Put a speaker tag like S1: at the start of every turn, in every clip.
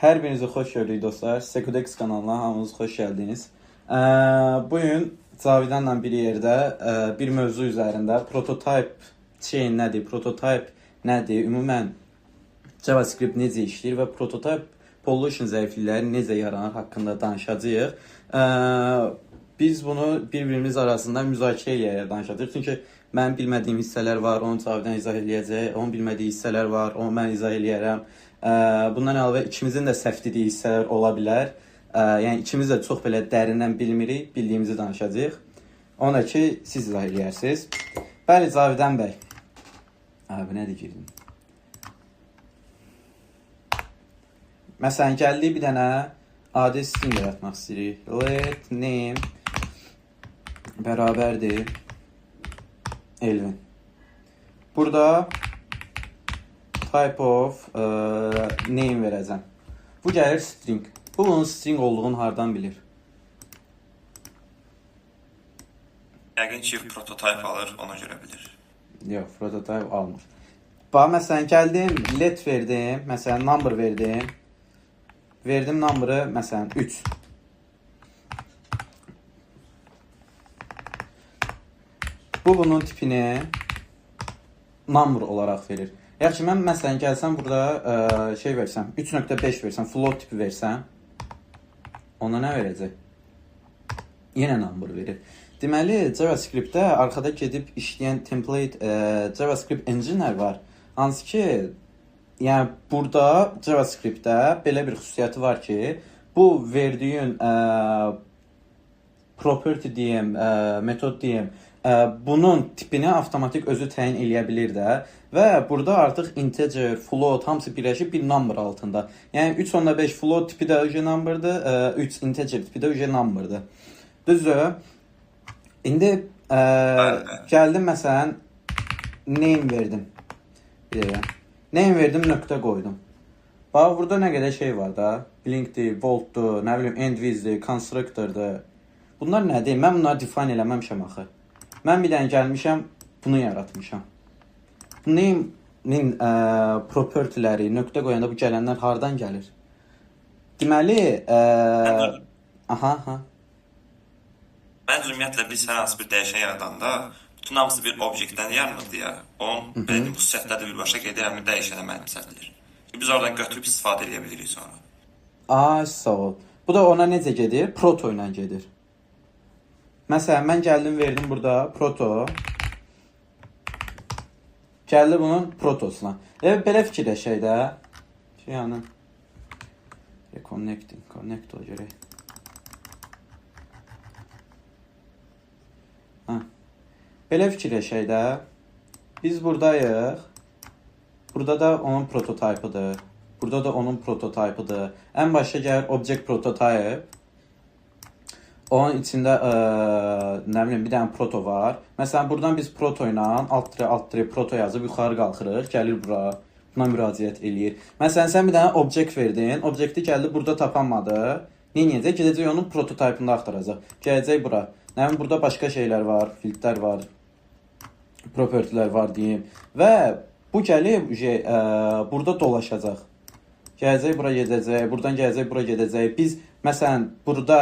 S1: Hər birinizi xoş gördük dostlar. Sekodex kanalına hamınız xoş gəldiniz. Bugün Cavidanla bir yerdə bir mövzu üzərində prototype nədir, prototype nədir, ümumən JavaScript necə işləyir və prototype pollution zəiflikləri necə yaranır haqqında danışacağıq. Biz bunu bir-birimiz arasında müzakirə eləyərək danışacağıq. Çünki mənim bilmədiyim hissələr var, onu Cavidan izah eləyəcək, onun bilmədiyi hissələr var, onu mən izah eləyərəm. Bundan əlavə ikimizin də səhv dediyi hissələr ola bilər. Yəni ikimiz də çox belə dərindən bilmirik, bildiyimizi danışacağıq. Ona ki siz izah eləyərsiniz. Bəli Cavidan bəy. Bu nədir girdim? Məsələn gəldik bir dənə adi string yaratmaq istəyirik. Let name bərabərdir Elvin. Burada type of name verəcəm. Bu gəlir string. Bu bunun string olduğunu hardan bilir?
S2: Yəqin ki prototype alır, ona görə bilir.
S1: Yox, prototype almır. Bax məsələn gəldim, let verdim, məsələn number verdim. Verdim number'ı məsələn 3. Bu bunun tipini number olaraq verir. Yaxşı, mən məsələn gəlsəm burada şey versəm, 3.5 versəm, float tipi versəm, ona nə verəcək? Yenə number verir. Deməli, JavaScript-də arxada gedib işləyən template JavaScript engine-lər var. Hansı ki, yəni burada JavaScript-də belə bir xüsusiyyəti var ki, bu verdiyin property deyim, metod deyim, bunun tipini avtomatik özü təyin eləyə bilir də və burada artıq integer, float hamısı birləşib bir number altında. Yəni 3.5 float tipi də ücə number'dır, 3 integer tipi də ücə number'dır. Düzdür? İndi gəldim məsələn name verdim. Name verdim, nöqtə qoydum. Bax burada nə qədər şey var da, blinkdir, voltdur, nə bilim endwizdir, constructordur. Bunlar nədir? Mən bunları define eləməmişəm axı. Mən bir dənə gəlmişəm, bunu yaratmışam. Name-nin propertyləri, nöqtə qoyanda bu gələnlər hardan gəlir? Deməli,
S2: Məncə ümumiyyətlə biz hər hansı bir dəyişən yaradanda bütün hamısı bir obyektdən yaranırdı ya. Onun belə bu xüsusiyyətləri birbaşa gedir, həmin dəyişənə mənimsədilir. Biz oradan götürüb istifadə edə bilirik sonra.
S1: Sağ ol. Bu da ona necə gedir? Proto ilə gedir. Məsələn, mən gəldim, verdim burada proto. Gəldi bunun protosuna. Belə fikirləşək də. Yəni connect o görək. Belə fikirləşək də. Biz buradayıq. Burada da onun prototypıdır. Burada da onun prototypıdır. Ən başa gəlir object prototype. Onun içində nə bilim bir dənə proto var. Məsələn buradan biz proto ilə alt proto yazıb yuxarı qalxırıq, gəlir bura. Buna müraciət eləyir. Məsələn sən bir dənə object verdin, obyekti gəldi burada tapanmadı. Nə edəcək? Gedəcək onun prototypını axtaracaq. Gələcək bura. Nə bilim burada başqa şeylər var, filtrlər var, propertylər var deyim və bu gəlib burada dolaşacaq. Gələcək bura gedəcək, buradan gələcək bura gedəcək. Biz məsələn burada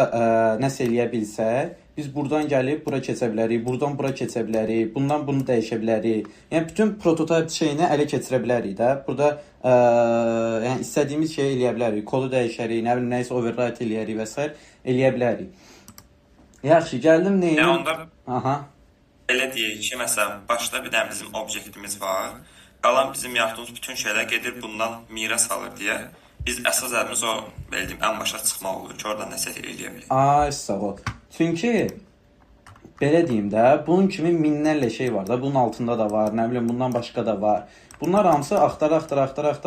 S1: nəsə eləyə bilsək, biz buradan gəlib bura keçə bilərik, buradan bura keçə bilərik, bundan bunu dəyişə bilərik. Yəni bütün prototype şeyini ələ keçirə bilərik də. Burada yəni istədiyimiz şeyi eləyə bilərik. Kodu dəyişərik, nə bilim nəyisə override eləyərik və s. eləyə bilərik. Yaxşı, gəldim neyim?
S2: Onda belə deyək ki, məsələn başda bir dənə bizim obyektimiz var. Qalan bizim yaratdığımız bütün şeylər gedir bundan miras alır deyə biz əsas əlimiz o bildim ən başa çıxmaq olur ki, oradan nəsə eləyə bilərik.
S1: Sağ ol. Çünki belə deyim də, bunun kimi minlərlə şey var da, bunun altında da var, nə bilim bundan başqa da var. Bunlar hamısı axtara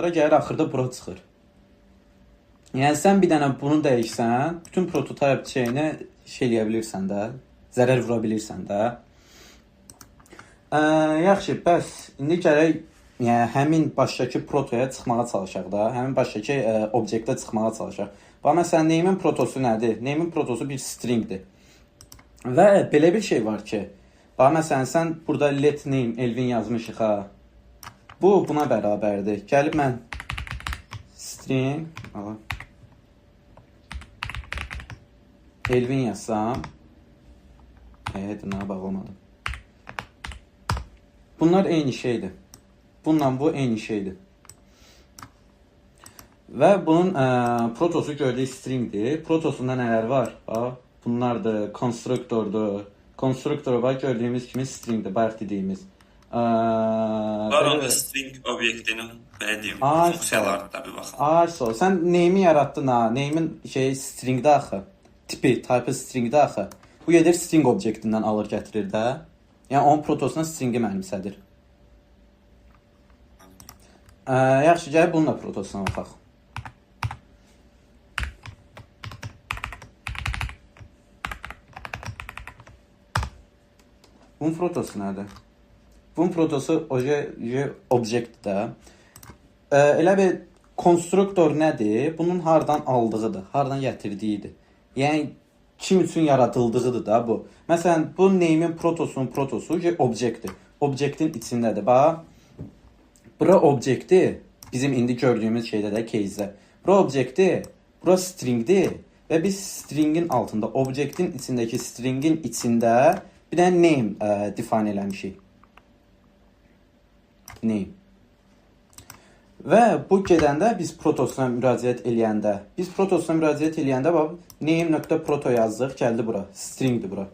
S1: gəlir axırda bura çıxır. Yəni sən bir dənə bunu dəyişsən, bütün prototype şeyini eləyə bilirsən də, zərər vura bilirsən də. Yaxşı, bəs indi gərək yəni həmin başdakı protoya çıxmağa çalışaq da, həmin başdakı obyektə çıxmağa çalışaq. Bax məsələn name'in protosu nədir? Name'in protosu bir stringdir. Və belə bir şey var ki, bax məsələn sən burada let name Elvin yazmışıq ha. Bu buna bərabərdir. Gəlib mən string Elvin yazsam. Hedinə bağlamadım. Bunlar eyni şeydir. Bununla bu eyni şeydir. Və bunun protosu gördüyü stringdir. Protosunda nələr var? Bunlardır, konstruktordur. Konstruktor var, gördüyümüz kimi stringdir, bayaq dediyimiz.
S2: Var onda string obyektinin belə deyim, funksiyalarına da bir baxın.
S1: Sən name'i yarattın ha. Name'in stringdə axı. Tipi, type stringdə axı. Bu gedir string obyektindən alır gətirir də. Yəni onun protosuna stringi mənimsədir. Yaxşı, gəl bununla protosuna baxaq. Bunun protosu nədir? Bunun protosu obyektdir də. Elə bir konstruktor nədir? Bunun hardan aldığıdır, hardan gətirdiyidir. Yəni kim üçün yaradıldığıdır da bu. Məsələn, bu name'in protosunun protosu obyektdir. Obyektin içindədir. Bax, bura obyekti bizim indi gördüyümüz şeydə də case'də. Bura obyekti, bura stringdir və biz stringin altında, obyektin içindəki stringin içində bir dənə name define eləmişik. Name. Və bu gedəndə biz protosuna müraciət eləyəndə, bax, name.proto yazdıq, gəldi bura, stringdir bura.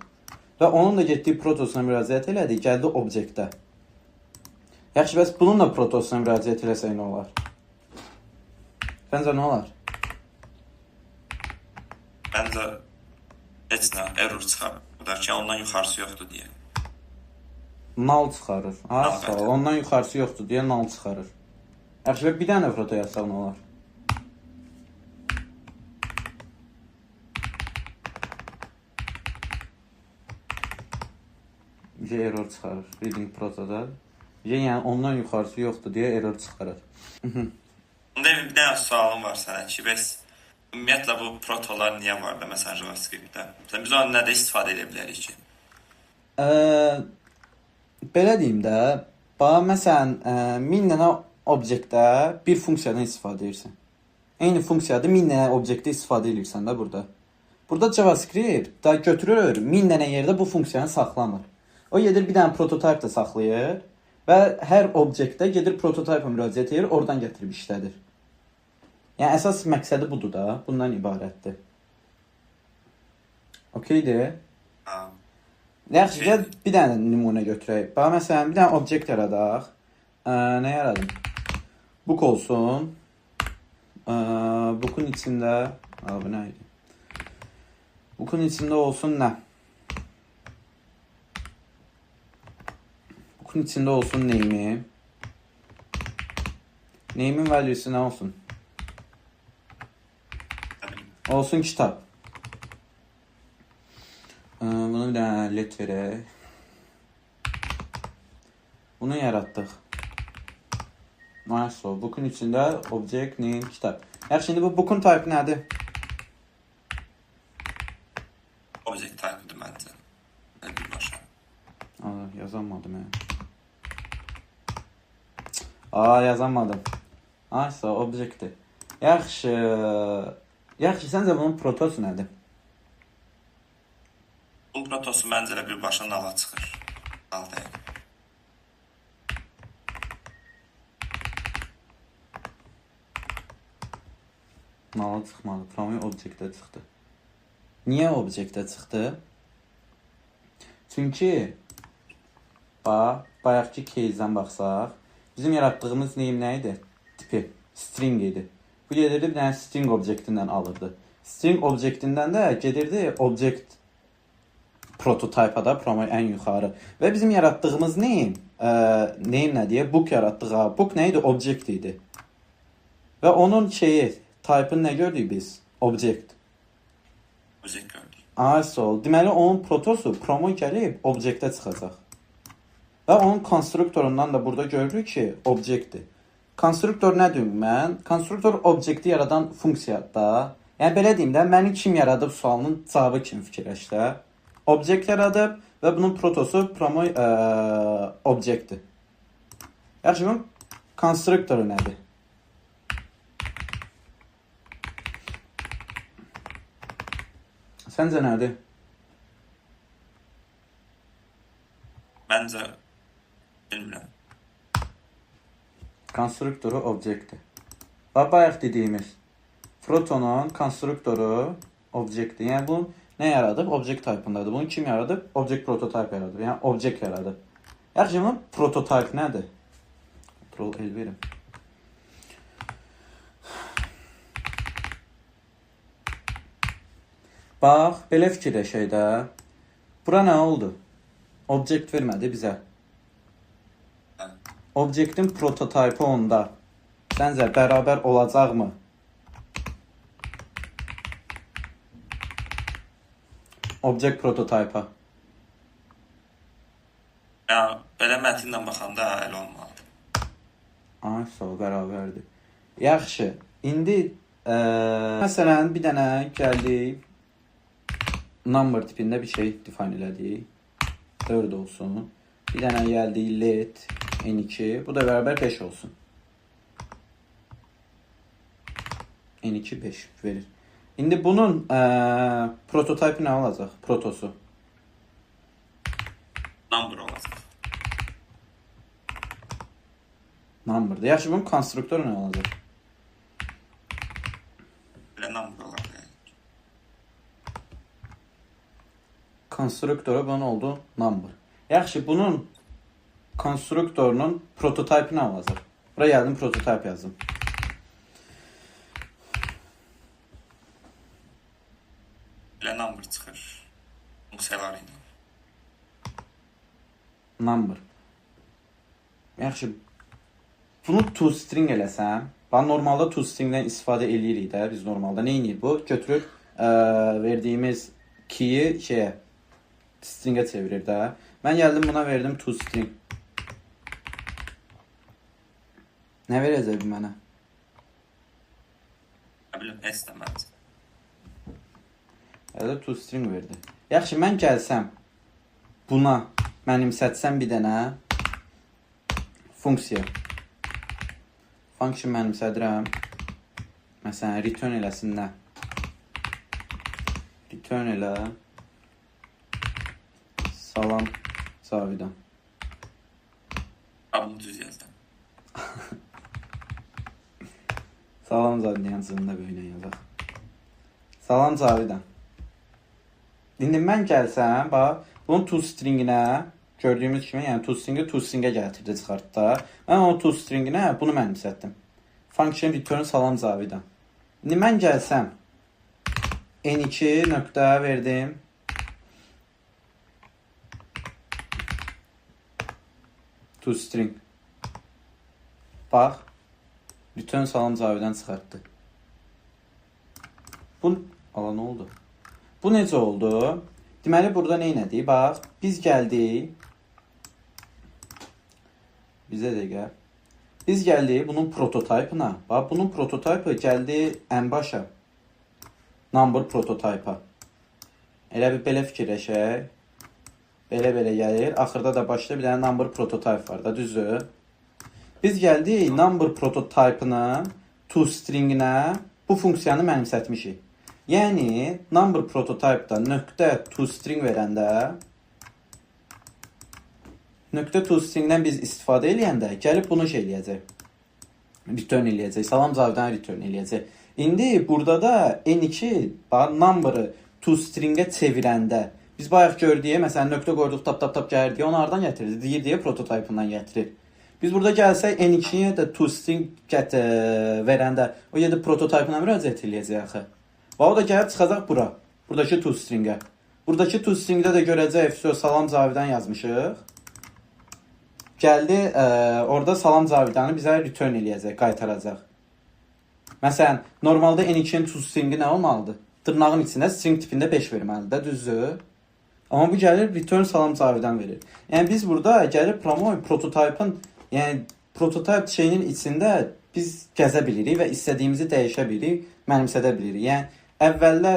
S1: Və onun da getdiyi protosuna müraciət elədik, gəldi obyektə. Yaxşı, bəs bununla protosuna müraciət eləsək nə olar? Bəncə nə olar?
S2: Bəncə heç nə, error çıxar. Ki, ondan yuxarısı yoxdur deyə.
S1: Null çıxarır. Ondan yuxarısı yoxdur deyə null çıxarır. Yaxşı, bir dənə proto yazsaq nə olar? Error çıxarır. Reading protoda. Yəni ondan yuxarısı yoxdur deyə error çıxarır.
S2: Onda bir dənə sualım var sənə ki, bəs ümumiyyətlə bu protolar niyə var da məsələn JavaScript-də? Biz onu nədə istifadə edə bilərik ki?
S1: Belə deyim də, məsələn, 1000 dənə obyektdə bir funksiyadan istifadə edirsən. Eyni funksiyada 1000 dənə obyektdə istifadə edirsən də burada. Burada JavaScript da götürür 1000 dənə yerdə bu funksiyanı saxlamır. O gedir bir dənə prototype da saxlayır və hər obyektdə gedir prototype-a müraciət edir, oradan gətirib işlədir. Yəni əsas məqsədi budur da, bundan ibarətdir. Okeydir? Yaxşı, gəl bir dənə nümunə götürək. Bax, məsələn, bir dənə obyekt yaradaq. Nə yaradım? Book olsun. Book'un içində... Bu nə idi? Book'un içində olsun nə? Book'un içində olsun name'i. Name'in value'si nə olsun? Olsun kitab. Bunu bir dənə let verək. Bunu yaratdıq. Nice. Book'un içində object name kitab. Yaxşı, şimdi bu book'un type nədir?
S2: Object type'dır məncə. Birbaşa.
S1: Yazamadım ya. Yazamadım. Nice, objectdir. Yaxşı. Yaxşı, səncə bunun protosu nədir?
S2: Bunun protosu məncə elə birbaşa nala çıxır. Nal deyil.
S1: Nala çıxmadı. Promoy obyektə çıxdı. Niyə obyektə çıxdı? Çünki bayaqki case'dən baxsaq, bizim yaratdığımız name nə idi? Tipi, string idi. Bu gedirdi bir dənə string obyektindən alırdı. String obyektindən də gedirdi object prototype-a da, promoy ən yuxarı. Və bizim yaratdığımız name nə deyə? Book yaratdıq. Book nə idi? Object idi. Və onun type-ını nə gördük biz? Object.
S2: Object gördük.
S1: Deməli, onun protosu promoy gəlib obyektə çıxacaq. Və onun konstruktorundan da burada görürük ki, objectdir. Konstruktor nədir mən? Konstruktor obyekti yaradan funksiyadır. Yəni, belə deyim də, məni kim yaradıb sualının cavabı kimi fikirləş də. Obyekt yaradıb və bunun protosu promoy obyektdir. Yaxşı, bunun konstruktoru nədir? Səncə nədir?
S2: Məncə bilmirəm.
S1: Konstruktoru obyekti. Bayaq dediyimiz Protonun konstruktoru obyekti. Yəni bu nə yaradıb? Obyekt typındadır. Bunu kim yaradıb? Obyekt prototype yaradıb. Yəni obyekt yaradıb. Yaxşı, bunun prototype nədir? Ctrl L verim. Bax, belə fikirləşək də. Bura nə oldu? Obyekt vermədi bizə. Obyektin prototype onda. Səncə bərabər olacaqmı? Object prototype-a.
S2: Ya, belə mətinlə baxanda elə olmalıdır.
S1: Ay, sağ ol, bərabərdir. Yaxşı, indi məsələn bir dənə gəldik. Number tipində bir şey define elədik. 4 olsun. Bir dənə gəldik let n2. Bu da bərabər 5 olsun. n2 5 verir. İndi bunun prototype nə olacaq? Protosu.
S2: Number olacaq.
S1: Number'dır. Yaxşı, bunun konstruktoru nə olacaq?
S2: Belə number olacaq.
S1: Konstruktoru bunun oldu number. Yaxşı, bunun konstruktorunun prototype nə olacaq? Buraya gəldim, prototype yazdım.
S2: Belə number çıxır. Funksiyaları ilə.
S1: Number. Yaxşı, bunu toString eləsəm, normalda toStringdən istifadə eləyirik də, biz normalda nə edirik bu? Götürür, verdiyimiz key'i stringə çevirir də. Mən gəldim buna verdim toString. Nə verəcək bu mənə?
S2: Nə bilim, heç də məncə.
S1: Hələ toString verdi. Yaxşı, mən gəlsəm buna mənimsətsəm bir dənə funksiya. Function mənimsədirəm. Məsələn, return eləsin nə? Return elə salam Cavidan.
S2: Bunu düz yazdım.
S1: Salam Cavidan yazında böylə yazaq. Salam Cavidan. İndi mən gəlsəm, bax, bunun toStringinə gördüyümüz kimi, yəni toStringə gətirdi çıxartdı da. Mən o toStringinə bunu mənimsətdim. Function return salam Cavidan. İndi mən gəlsəm n2 nöqtə verdim. toString. Bax, return salam Cavidan çıxartdı. Bu, ala nə oldu? Bu necə oldu? Deməli, burada nə elədik? Bax, biz gəldik. Bizə dəqiqə. Biz gəldik bunun prototype-ına. Bax, bunun prototype gəldi ən başa. Number prototype-a. Elə bir belə fikirləşək. Belə gəlir. Axırda da başda bir dənə number prototype var da, düzdür? Biz gəldik number prototype-ının toString-inə bu funksiyanı mənimsətmişik. Yəni, number prototype-da nöqtə toString verəndə, nöqtə toString-dən biz istifadə eləyəndə gəlib bunu eləyəcək. Return eləyəcək. Salam Cavidan return eləyəcək. İndi burada da n2 number-ı toString-ə çevirəndə, biz bayaq gördük, məsələn, nöqtə qoyduq, tap gəlirdik, onu hardan gətirir? Deyir, prototype-ından gətirir. Biz burada gəlsək, n2-yə də toString verəndə, o yerdə prototype-ına müraciət eləyəcək axı. Və o da gəlib çıxacaq bura. Buradakı toString-ə. Buradakı toString-də də görəcək, salam Cavidan yazmışıq. Gəldi, orada salam Cavidanı bizə return eləyəcək, qaytaracaq. Məsələn, normalda n2-nin toString-i nə olmalıdır? Dırnağın içində string tipində 5 verməlidir, düzdür? Amma bu gəlir, return salam Cavidan verir. Yəni, biz burada gəlib prototype-ın, yəni, prototype şeyinin içində biz gəzə bilirik və istədiyimizi dəyişə bilirik, mənimsədə bilirik. Yəni, əvvəldə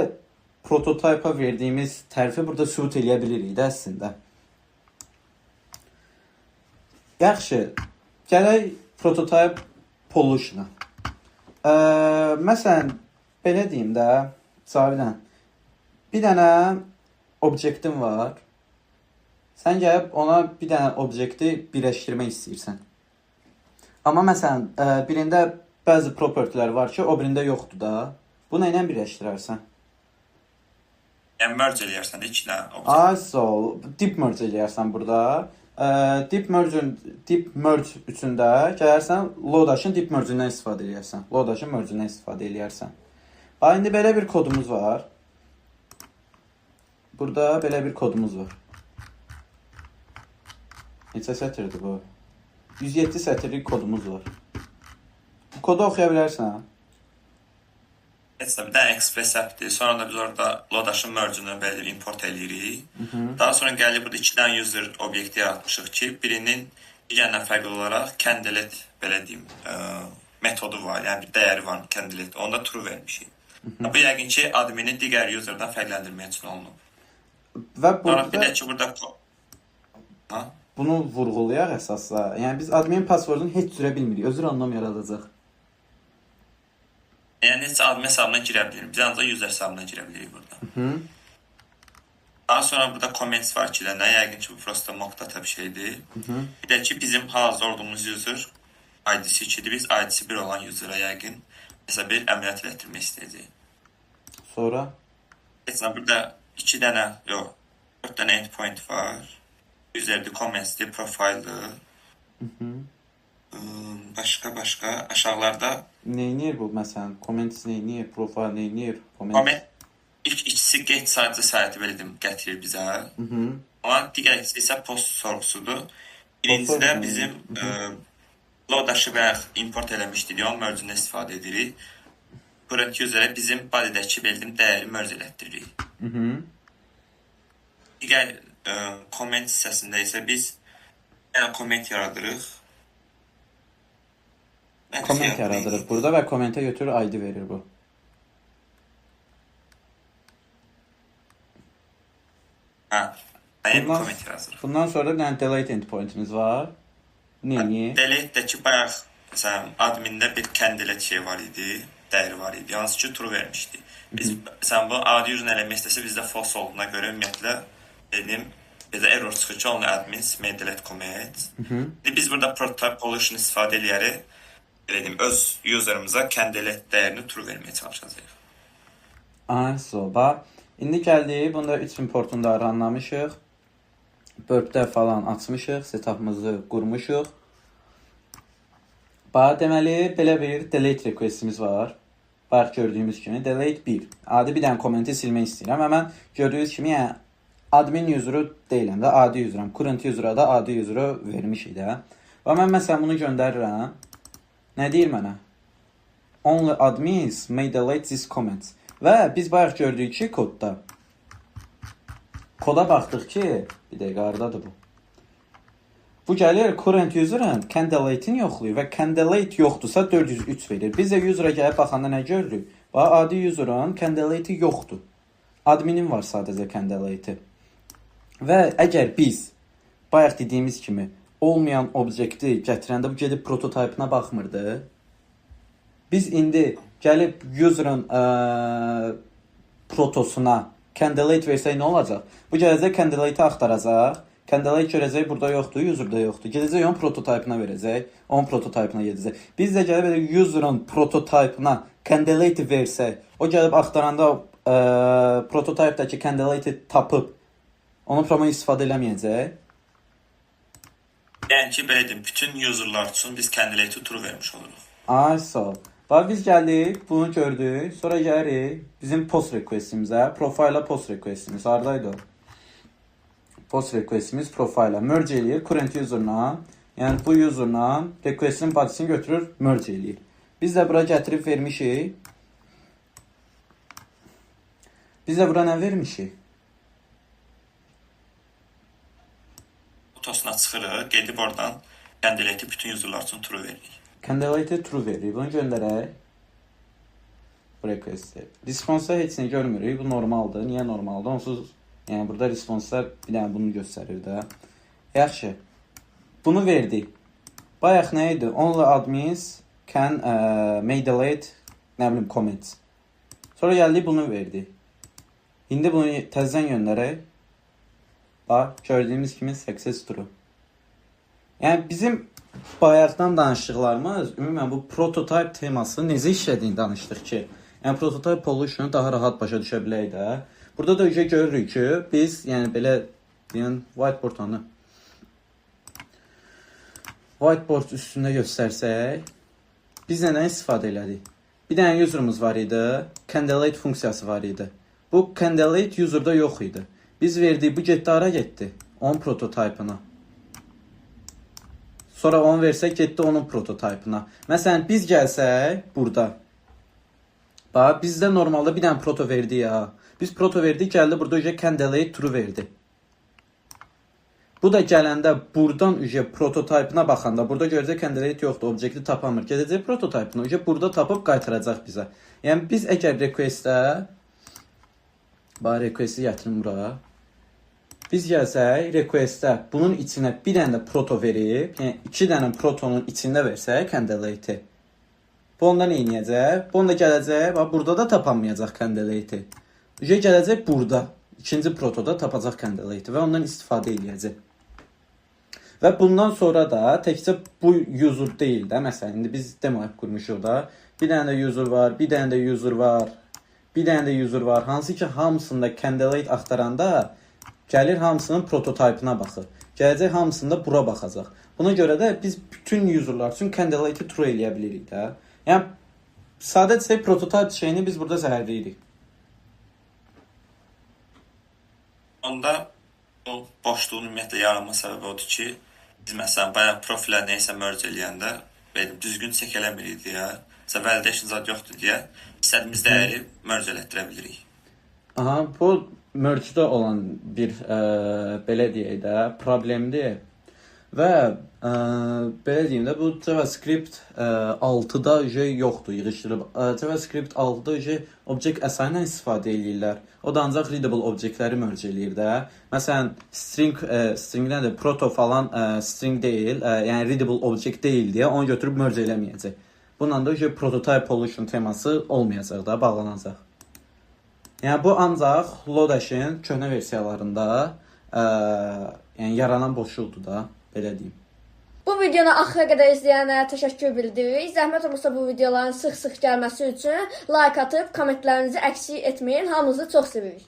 S1: prototype-a verdiyimiz tərifi burada sübut eləyə bilirik də əslində. Yaxşı, gələk prototype pollution-a. Məsələn, belə deyim də, Cavidan, bir dənə obyektin var. Sən gəlib ona bir dənə obyekti birləşdirmək istəyirsən. Amma məsələn, birində bəzi propertilər var ki, o birində yoxdur da. Bunu ilə birləşdirərsən.
S2: Yəni merge eləyərsən də 2 dənə obyekt.
S1: So, deep merge eləyərsən burada. Deep merge üçündə gələrsən, Lodash-ın deep merge-indən istifadə eləyərsən. Lodash-ın merge-indən istifadə eləyərsən. İndi belə bir kodumuz var. Burada belə bir kodumuz var. Neçə sətirdir bu? 107 sətirlik kodumuz var. Bu kodu oxuya bilərsən.
S2: Heç də bir dənə express app'dir. Sonra da biz orada Lodash-ın merge-ını belə import eləyirik. Daha sonra gəlib burada 2 dənə user obyekti yaratmışıq ki, birinin digərindən fərqli olaraq candidate belə deyim, metodu var, yəni bir dəyəri var candidate. Onda true vermişik. Bu yəqin ki, admini digər userdan fərqləndirmək üçün olunub.
S1: Və
S2: Sonra bir də ki, burada
S1: bunu vurğulayaq əsasla. Yəni biz admin passwordunu heç cürə bilmirik. Özü random yaradacaq.
S2: Yəni heç admin hesabına girə bilirik. Biz ancaq user hesabına girə bilirik burada. Daha sonra burada comments var ki, yəqin ki, bu prosta mock data bir şeydir. Bir də ki, bizim hazır olduğumuz user ID'si 2-dir. Biz ID'si 1 olan user'a yəqin mesela bir əməliyyat elətdirmək istəyəcəyik.
S1: Sonra?
S2: Mesela burada 2 dənə, yox, 4 dənə endpoint var. Üzərdə comments'dir, profildir. Başqa aşağılarda
S1: Neynir bu məsələn? Comments neynir? Profile neynir?
S2: Comment ilk ikisi get sadəcə səhəti belə deyim, gətirir bizə. Amma digər ikisi isə post sorğusudur. Birincidə bizim Lodash-ı bayaq import eləmişdik, onun merge-ünü istifadə edirik. Current user'ə bizim body'dəki bildim dəyəri merge elətdiririk. Digər comment hissəsində isə biz comment yaradırıq.
S1: Comment yaradırıq burada və commentə götürür ID verir bu.
S2: Comment yaradırıq.
S1: Bundan sonra bir dənə delete endpointimiz var. Neyi?
S2: Delete'dəki bayaq məsələn admində bir candidate şey var idi, dəyəri var idi. Yalnız ki true vermişdi. Biz məsələn bu adi user'ın eləmək istəsə bizdə false olduğuna görə ümumiyyətlə dedim bizə error çıxır ki, only admins may delete comment. Biz burada prototype pollution istifadə eləyərək dedim öz user'ımıza candidate dəyərini true verməyə çalışacağıq.
S1: İndi gəldik, bunda 3 importunu da runlamışıq. Burp'də falan açmışıq, setup'ımızı qurmuşuq. Deməli, belə bir delete requestimiz var. Bayaq gördüyümüz kimi delete 1. Adi bir dənə kommenti silmək istəyirəm. Mən gördüyünüz kimi, yəni admin user'ı deyiləm də, adi user'am. Current user'a da adi user'ı vermişik də. Və mən məsələn bunu göndərirəm. Nə deyir mənə? Only admins may delete this comment. Və biz bayaq gördük ki, kodda. Koda baxdıq ki, bir dəqiqə hardadır bu. Bu gəlir current user'ın candidate-ini yoxlayır və candidate yoxdursa 403 verir. Biz də user'a gəlib baxanda nə görürük? Adi user'ın candidate-i yoxdur. Adminin var sadəcə candidate-i. Və əgər biz bayaq dediyimiz kimi olmayan obyekti gətirəndə bu gedib prototypına baxmırdı. Biz indi gəlib user'ın protosuna candidate versək nə olacaq? Bu gələcək candidate-i axtaracaq. Candidate görəcək burada yoxdur, user'da yoxdur. Gedəcək onun prototypına verəcək, onun prototypına gedəcək. Biz də gəlib user'ın prototypına candidate versək, o gəlib axtaranda prototypdəki candidate tapıb onu promo istifadə eləməyəcək.
S2: Yəni ki, belə deyim, bütün user'lar üçün biz candidate-i true vermiş oluruq.
S1: Biz gəldik, bunu gördük. Sonra gəlirik bizim post requestimizə. Profile'a post requestimiz. Haradaydı o? Post requestimiz profile'a merge eləyir. Current user'la, yəni bu user'la request'in body'sini götürür, merge eləyir. Biz də bura gətirib vermişik. Biz də bura nə vermişik?
S2: Otosuna çıxırıq, gedib oradan candidate-i bütün user'lar üçün true veririk.
S1: Candidate true verir. Bunu göndərək. Request. Response-da heç nə görmürük. Bu normaldır. Niyə normaldır? Onsuz, yəni burada response-da bir dənə bunu göstərir də. Yaxşı. Bunu verdik. Bayaq nə idi? Only admins can may delete, nə bilim, comments. Sonra gəldik bunu verdik. İndi bunu təzədən göndərək. Bax, gördüyümüz kimi success true. Yəni bizim bayaqdan danışdıqlarımız ümumən bu prototype teması necə işlədiyini danışdıq ki, yəni prototype pollution'u daha rahat başa düşə bilək də. Burada da görürük ki, biz yəni belə deyən whiteboard üstündə göstərsək, biz nədən istifadə elədik? Bir dənə user'ımız var idi, candidate funksiyası var idi. Bu candidate user'da yox idi. Biz verdiyi bu getdi hara getdi? Onun prototype'ına. Sonra onu versək getdi onun prototype'ına. Məsələn biz gəlsək burada. Bax bizdə normalda bir dənə proto verdi ya. Biz proto verdik, gəldi burada candidate true verdi. Bu da gələndə buradan prototype'ına baxanda burada görəcək candidate yoxdur, obyekti tapamır. Gedəcək prototype'ını burada tapıb qaytaracaq bizə. Yəni biz əgər request'ə request'i gətirim bura. Biz gəlsək request'ə bunun içinə bir dənə də proto verib, yəni 2 dənə protonun içində versək candidate'i. Bu ondan neyniyəcək? Bu onda gələcək, bax burada da tapamayacaq candidate'i. Gələcək burada, ikinci protoda tapacaq candidate'i və ondan istifadə edəcək. Və bundan sonra da təkcə bu user deyil də, məsələn, indi biz demo app qurmuşuq da. Bir dənə də user var, bir dənə də user var, bir dənə də user var. Hansı ki, hamısında candidate axtaranda gəlir hamısının prototype'ına baxır. Gələcək hamısında bura baxacaq. Buna görə də biz bütün userlar üçün candidate'i true eləyə bilirik də. Yəni, sadəcə prototype şeyini biz burada zəhərləyirik.
S2: Onda bu boşluğun ümumiyyətlə yaranma səbəbi odur ki, biz məsələn bayaq profilə neysə merge eləyəndə düzgün çek eləmirik deyə, validation zad yoxdur deyə istədiyimiz dəyəri merge elətdirə bilirik.
S1: Aha, bu merge-də olan bir belə deyək də problemdir. Və belə deyim də bu JavaScript 6-da yoxdur, yığışdırıb. JavaScript 6-da object assign ilə istifadə edirlər. O da ancaq readable obyektləri merge eləyir də. Məsələn, stringdən də proto falan string deyil, yəni readable object deyil deyə onu götürüb merge eləməyəcək. Bununla da prototype pollution teması olmayacaq da, bağlanacaq. Yəni bu ancaq Lodash-in köhnə versiyalarında yəni yaranan boşluqdur da, belə deyim.
S3: Bu videonu axıra qədər izləyənlərə təşəkkür bildiririk. Zəhmət olmasa bu videoların sıx-sıx gəlməsi üçün like atıb kommentlərinizi əksik etməyin. Hamınızı çox sevirik.